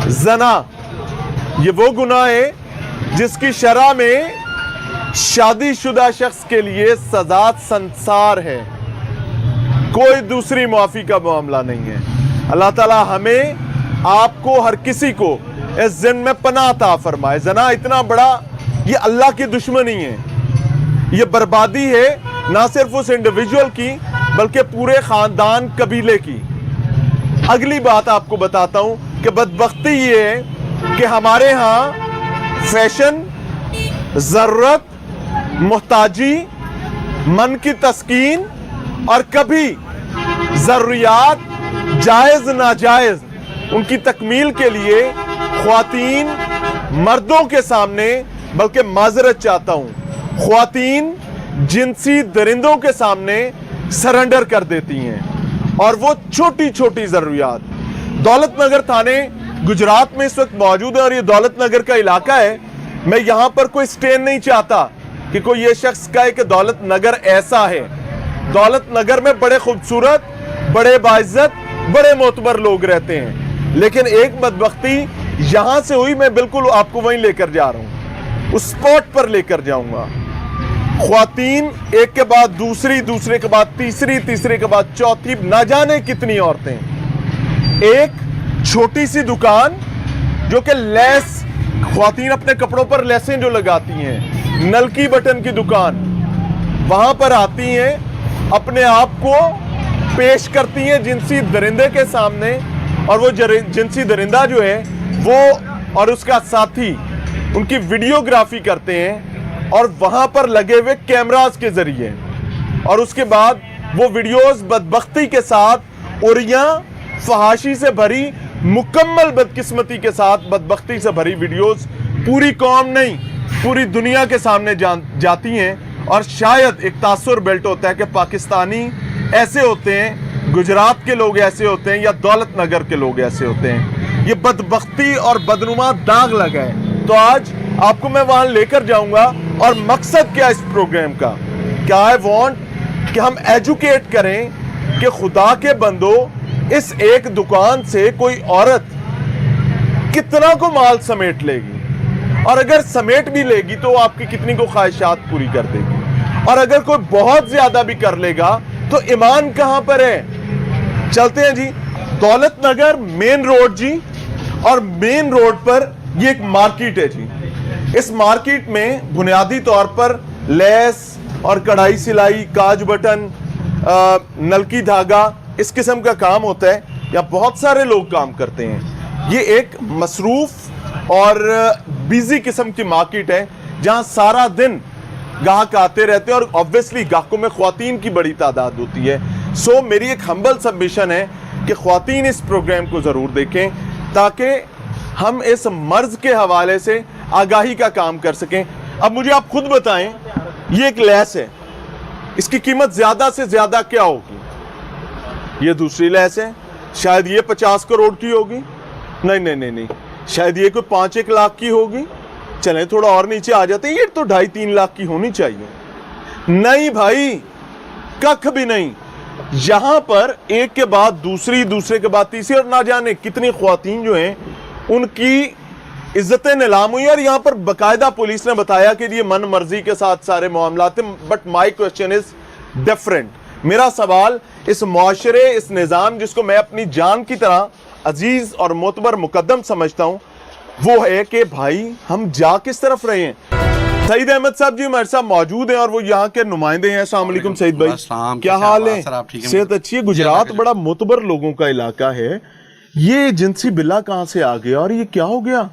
زنا یہ وہ گناہ ہے جس کی شرع میں شادی شدہ شخص کے لیے سزا سنسار ہے، کوئی دوسری معافی کا معاملہ نہیں ہے۔ اللہ تعالی ہمیں آپ کو ہر کسی کو اس ذن میں پناہ عطا فرمائے۔ زنا اتنا بڑا یہ اللہ کی دشمنی ہے، یہ بربادی ہے نہ صرف اس انڈیویجول کی بلکہ پورے خاندان قبیلے کی۔ اگلی بات آپ کو بتاتا ہوں کہ بدبختی یہ ہے کہ ہمارے ہاں فیشن، ضرورت، محتاجی، من کی تسکین اور کبھی ضروریات جائز ناجائز ان کی تکمیل کے لیے خواتین مردوں کے سامنے، بلکہ معذرت چاہتا ہوں، خواتین جنسی درندوں کے سامنے سرنڈر کر دیتی ہیں، اور وہ چھوٹی چھوٹی ضروریات۔ دولت نگر تھانے گجرات میں اس وقت موجود ہے اور یہ دولت نگر کا علاقہ ہے۔ میں یہاں پر کوئی سٹین نہیں چاہتا کہ کوئی یہ شخص کہے کہ دولت نگر ایسا ہے۔ دولت نگر میں بڑے خوبصورت، بڑے باعزت، بڑے معتبر لوگ رہتے ہیں، لیکن ایک بدبختی یہاں سے ہوئی، میں بالکل آپ کو وہیں لے کر جا رہا ہوں، اس سپاٹ پر لے کر جاؤں گا۔ خواتین ایک کے بعد دوسری، دوسرے کے بعد تیسری، تیسرے کے بعد چوتھی، نہ جانے کتنی عورتیں۔ ایک چھوٹی سی دکان جو کہ لیس، خواتین اپنے کپڑوں پر لیسیں جو لگاتی ہیں، نلکی بٹن کی دکان، وہاں پر آتی ہیں، اپنے آپ کو پیش کرتی ہیں جنسی درندے کے سامنے، اور وہ جنسی درندہ جو ہے وہ اور اس کا ساتھی ان کی ویڈیوگرافی کرتے ہیں، اور وہاں پر لگے ہوئے کیمراز کے ذریعے، اور اس کے بعد وہ ویڈیوز بدبختی کے ساتھ اریاں فحاشی سے بھری، مکمل بدقسمتی کے ساتھ بدبختی سے بھری ویڈیوز پوری قوم نہیں پوری دنیا کے سامنے جاتی ہیں، اور شاید ایک تاثر بیلٹ ہوتا ہے کہ پاکستانی ایسے ہوتے ہیں، گجرات کے لوگ ایسے ہوتے ہیں، یا دولت نگر کے لوگ ایسے ہوتے ہیں۔ یہ بدبختی اور بدنما داغ لگا ہے، تو آج آپ کو میں وہاں لے کر جاؤں گا۔ اور مقصد کیا اس پروگرام کا؟ کیا I want کہ ہم ایجوکیٹ کریں کہ خدا کے بندو، اس ایک دکان سے کوئی عورت کتنا کو مال سمیٹ لے گی، اور اگر سمیٹ بھی لے گی تو وہ آپ کی کتنی کو خواہشات پوری کر دے گی، اور اگر کوئی بہت زیادہ بھی کر لے گا تو ایمان کہاں پر ہے؟ چلتے ہیں جی، دولت نگر مین روڈ جی، اور مین روڈ پر یہ ایک مارکیٹ ہے جی۔ اس مارکیٹ میں بنیادی طور پر لیس اور کڑھائی سلائی، کاج بٹن، نلکی دھاگا، اس قسم کا کام ہوتا ہے، یا بہت سارے لوگ کام کرتے ہیں۔ یہ ایک مصروف اور بیزی قسم کی مارکیٹ ہے جہاں سارا دن گاہک آتے رہتے ہیں، اور obviously گاہکوں میں خواتین کی بڑی تعداد ہوتی ہے۔ سو میری ایک ہمبل سبمیشن ہے کہ خواتین اس پروگرام کو ضرور دیکھیں تاکہ ہم اس مرض کے حوالے سے آگاہی کا کام کر سکیں۔ اب مجھے آپ خود بتائیں، یہ ایک لیس ہے، اس کی قیمت زیادہ سے زیادہ کیا ہوگی؟ یہ دوسری لیس ہے، شاید یہ 50 کروڑ کی ہوگی، نہیں، شاید یہ کوئی 5-1 لاکھ کی ہوگی۔ چلیں تھوڑا اور نیچے آ جاتے ہیں، یہ تو 2.5-3 لاکھ کی ہونی چاہیے۔ نہیں بھائی، ککھ بھی نہیں۔ یہاں پر ایک کے بعد دوسری، دوسرے کے بعد تیسری، اور نہ جانے کتنی خواتین جو ہیں ان کی عزتیں نیلام ہوئی، اور یہاں پر باقاعدہ پولیس نے بتایا کہ یہ من مرضی کے ساتھ سارے معاملات ہیں۔ But my question is different. میرا سوال اس معاشرے، اس نظام جس کو میں اپنی جان کی طرح عزیز اور معتبر مقدم سمجھتا ہوں، وہ ہے کہ بھائی ہم جا کس طرف رہے ہیں؟ سعید احمد صاحب جی ہمارے ساتھ موجود ہیں اور وہ یہاں کے نمائندے ہیں۔ السلام علیکم سعید بھائی، کیا حال ہے؟ صحت اچھی ہے؟ گجرات بڑا معتبر لوگوں کا علاقہ ہے، یہ جنسی بلا کہاں سے آ گیا اور یہ کیا ہو گیا؟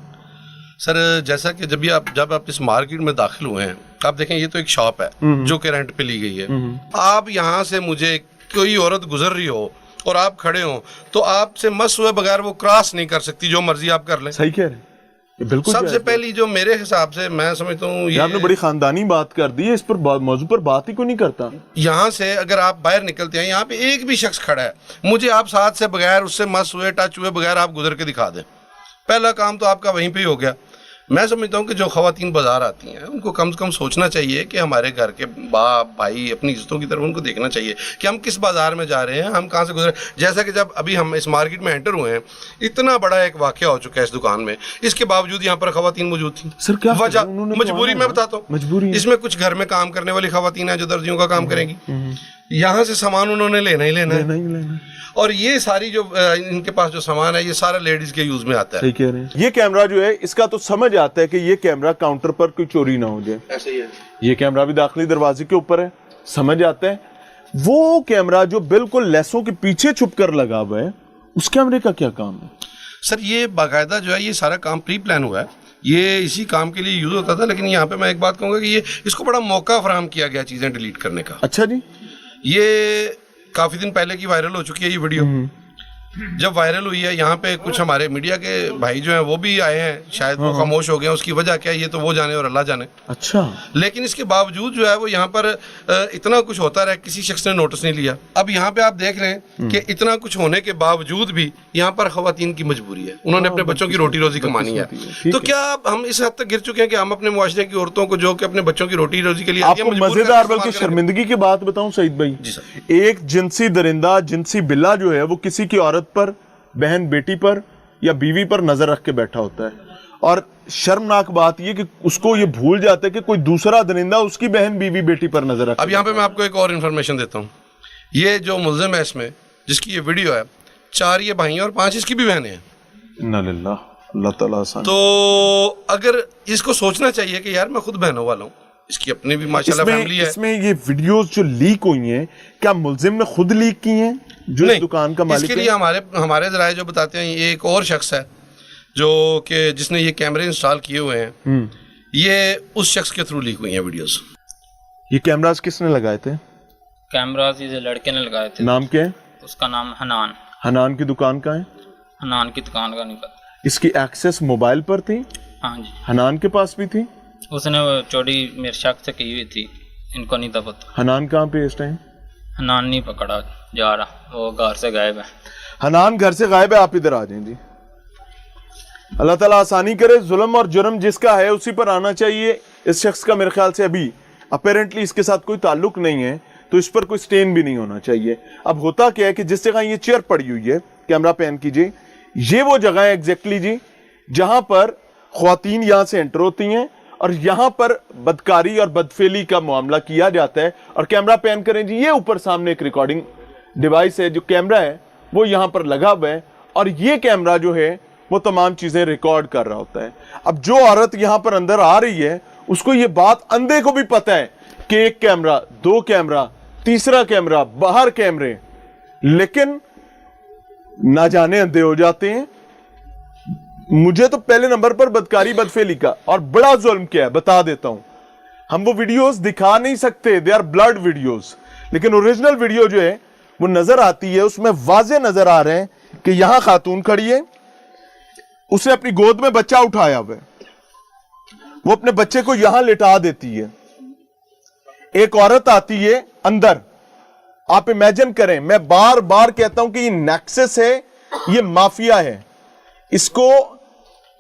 سر جیسا کہ جب آپ اس مارکیٹ میں داخل ہوئے ہیں، آپ دیکھیں یہ تو ایک شاپ ہے جو کہ رینٹ پہ لی گئی ہے۔ آپ یہاں سے مجھے کوئی عورت گزر رہی ہو اور آپ کھڑے ہوں تو آپ سے مس ہوئے بغیر وہ کراس نہیں کر سکتی، جو مرضی آپ کر لیں۔ صحیح کہہ رہے ہیں، بالکل۔ سب سے پہلی جو میرے حساب سے میں سمجھتا ہوں، یہ آپ نے بڑی خاندانی بات کر دی ہے، اس پر موضوع پر بات ہی کوئی نہیں کرتا۔ یہاں سے اگر آپ باہر نکلتے ہیں، یہاں پہ ایک بھی شخص کھڑا ہے، مجھے آپ ساتھ سے بغیر اس سے مس ہوئے ٹچ ہوئے بغیر آپ گزر کے دکھا دیں، پہلا کام تو آپ کا وہیں پہ ہی ہو گیا۔ میں سمجھتا ہوں کہ جو خواتین بازار آتی ہیں ان کو کم سے کم سوچنا چاہیے کہ ہمارے گھر کے باپ بھائی اپنی عزتوں کی طرف ان کو دیکھنا چاہیے کہ ہم کس بازار میں جا رہے ہیں, ہم کہاں سے گزرے. جیسا کہ جب ابھی ہم اس مارکیٹ میں انٹر ہوئے ہیں, اتنا بڑا ایک واقعہ ہو چکا ہے اس دکان میں, اس کے باوجود یہاں پر خواتین موجود تھیں. سر کیا وجہ مجبوری, میں بتاتا ہوں مجبوری. اس میں کچھ گھر میں کام کرنے والی خواتین ہیں جو درزیوں کا کام کریں گی, یہاں سے سامان انہوں نے لینا ہی لینا ہے, اور یہ ساری جو ان کے پاس جو سامان ہے یہ سارا لیڈیز کے یوز میں آتا ہے. کہہ رہے ہیں. یہ کیمرہ جو ہے اس کا تو سمجھ آتا ہے کہ یہ کیمرہ کاؤنٹر پر کوئی چوری نہ ہو جائے. ایسے ہی ہے. یہ کیمرہ بھی داخلی دروازے کے اوپر ہے, سمجھ آتا ہے. وہ کیمرہ جو بالکل لیسوں کے پیچھے چھپ کر لگا ہوا ہے, اس کیمرے کا کیا کام ہے؟ سر یہ باقاعدہ جو ہے یہ سارا کام پری پلان ہوا ہے, یہ اسی کام کے لیے یوز ہوتا تھا, لیکن یہاں پہ میں ایک بات کہوں گا کہ یہ اس کو بڑا موقع فراہم کیا گیا چیزیں ڈیلیٹ کرنے کا. اچھا جی. یہ کافی دن پہلے کی وائرل ہو چکی ہے یہ ویڈیو. جب وائرل ہوئی ہے یہاں پہ کچھ ہمارے میڈیا کے بھائی جو ہیں وہ بھی آئے ہیں, شاید وہ خاموش ہو گئے ہیں, اس کی وجہ کیا ہے یہ تو وہ جانے اور اللہ جانے. اچھا. لیکن اس کے باوجود جو ہے وہ یہاں پر اتنا کچھ ہوتا رہا, کسی شخص نے نوٹس نہیں لیا. اب یہاں پہ آپ دیکھ لیں کہ اتنا کچھ ہونے کے باوجود بھی یہاں پر خواتین کی مجبوری ہے, انہوں نے اپنے بچوں کی روٹی روزی کمانی ہے. تو کیا ہم اس حد تک گر چکے ہیں کہ ہم اپنے معاشرے کی عورتوں کو جو کہ اپنے بچوں کی روٹی روزی کے لیے آپ کو مزیدار بلکہ شرمندگی کی بات بتاؤں سعید بھائی, ایک جنسی درندہ, جنسی بلا جو ہے وہ کسی کی عورت پر, بہن بیٹی پر یا بیوی پر نظر رکھ کے بیٹھا ہوتا ہے, اور شرمناک بات یہ کہ اس کو یہ بھول جاتا ہے کہ کوئی دوسرا درندہ اس کی بہن بیوی بیٹی پر نظر رکھ. اب یہاں پہ میں آپ کو ایک اور انفارمیشن دیتا ہوں. یہ جو ملزم ہے اس میں, جس کی یہ ویڈیو ہے, 4 یہ بھائی ہیں اور 5 اس کی بھی بہنیں ہیں. انا للہ, اللہ تعالیٰ آسان. تو اگر اس کو سوچنا چاہیے کہ یار میں خود بہنوں والا ہوں, اس کی اپنی بھی ماشاءاللہ فیملی ہے. اس میں یہ ویڈیوز جو لیک ہوئی ہیں کیا ملزم نے خود لیک کی ہیں جو اس دکان کا مالک ہے؟ اس کے لیے ہمارے ذرائع جو بتاتے ہیں, یہ ایک اور شخص ہے جو کہ جس نے یہ کیمرے انسٹال کیے ہوئے ہیں, یہ اس شخص کے تھرو لیک ہوئی ہیں ویڈیوز. یہ کیمراز کس نے لگائے تھے؟ کیمراز یہ لڑکے نے لگائے تھے. نام کیا ہے اس کا نام حنان. حنان کی دکان کا ہے؟ حنان کی دکان کا نہیں پتا. اس کی ایکسس موبائل پر تھی؟ ہاں جی. حنان کے پاس بھی تھی؟ اس نے وہ چوری میرے شخص سے کی ہوئی تھی, ان کو نہیں تھا پتا. حنان کہاں پہ اس ٹائم؟ حنان نہیں پکڑا جا رہا, وہ گھر سے غائب ہے. حنان گھر سے غائب ہے, آپ ادھر آ جائیں جی. اللہ تعالیٰ آسانی کرے. ظلم اور جرم جس کا ہے اسی پر آنا چاہیے. اس شخص کا میرے خیال سے ابھی اپیرنٹلی اس کے ساتھ کوئی تعلق نہیں ہے, تو اس پر کوئی سٹین بھی نہیں ہونا چاہیے. اب ہوتا کیا ہے کہ جس جگہ یہ چیئر پڑی ہوئی ہے, کیمرہ پین کیجئے, یہ وہ جگہ ہے ایگزیکٹلی جی جہاں پر خواتین یہاں سے انٹر ہوتی ہیں اور یہاں پر بدکاری اور بدفعلی کا معاملہ کیا جاتا ہے. اور کیمرہ پین کریں جی, یہ اوپر سامنے ایک ریکارڈنگ ڈیوائس ہے, جو کیمرہ ہے وہ یہاں پر لگا ہوا ہے, اور یہ کیمرہ جو ہے وہ تمام چیزیں ریکارڈ کر رہا ہوتا ہے. اب جو عورت یہاں پر اندر آ رہی ہے اس کو یہ بات اندھے کو بھی پتہ ہے کہ 1 کیمرہ, 2 کیمرہ, تیسرا کیمرہ, باہر کیمرے, لیکن نہ جانے اندھے ہو جاتے ہیں. مجھے تو پہلے نمبر پر بدکاری بدفعلی کا اور بڑا ظلم کیا ہے بتا دیتا ہوں. ہم وہ ویڈیوز دکھا نہیں سکتے, دے آر بلڈ ویڈیوز, لیکن اوریجنل ویڈیو جو ہے وہ نظر آتی ہے, اس میں واضح نظر آ رہے ہیں کہ یہاں خاتون کھڑی ہے, اسے اپنی گود میں بچہ اٹھایا ہوا ہے, وہ اپنے بچے کو یہاں لٹا دیتی ہے. ایک عورت آتی ہے اندر, آپ امیجن کریں, میں بار بار کہتا ہوں کہ یہ نیکسس ہے, یہ مافیا ہے, اس کو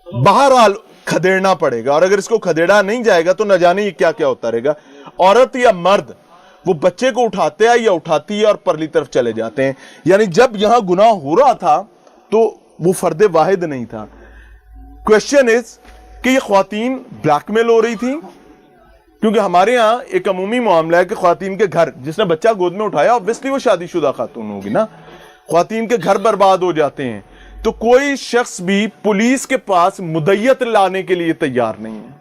بہرحال کھدیڑنا پڑے گا, اور اگر اس کو کھدیڑا نہیں جائے گا تو نہ جانے یہ کیا کیا ہوتا رہے گا. عورت یا مرد وہ بچے کو اٹھاتے ہیں یا اٹھاتی ہے اور پرلی طرف چلے جاتے ہیں. یعنی جب یہاں گناہ ہو رہا تھا تو وہ فرد واحد نہیں تھا. کوشچن از کہ یہ خواتین بلیک میل ہو رہی تھی, کیونکہ ہمارے ہاں ایک عمومی معاملہ ہے کہ خواتین کے گھر, جس نے بچہ گود میں اٹھایا obviously وہ شادی شدہ خاتون ہوگی نا, خواتین کے گھر برباد ہو جاتے ہیں. تو کوئی شخص بھی پولیس کے پاس مدعیت لانے کے لیے تیار نہیں ہے.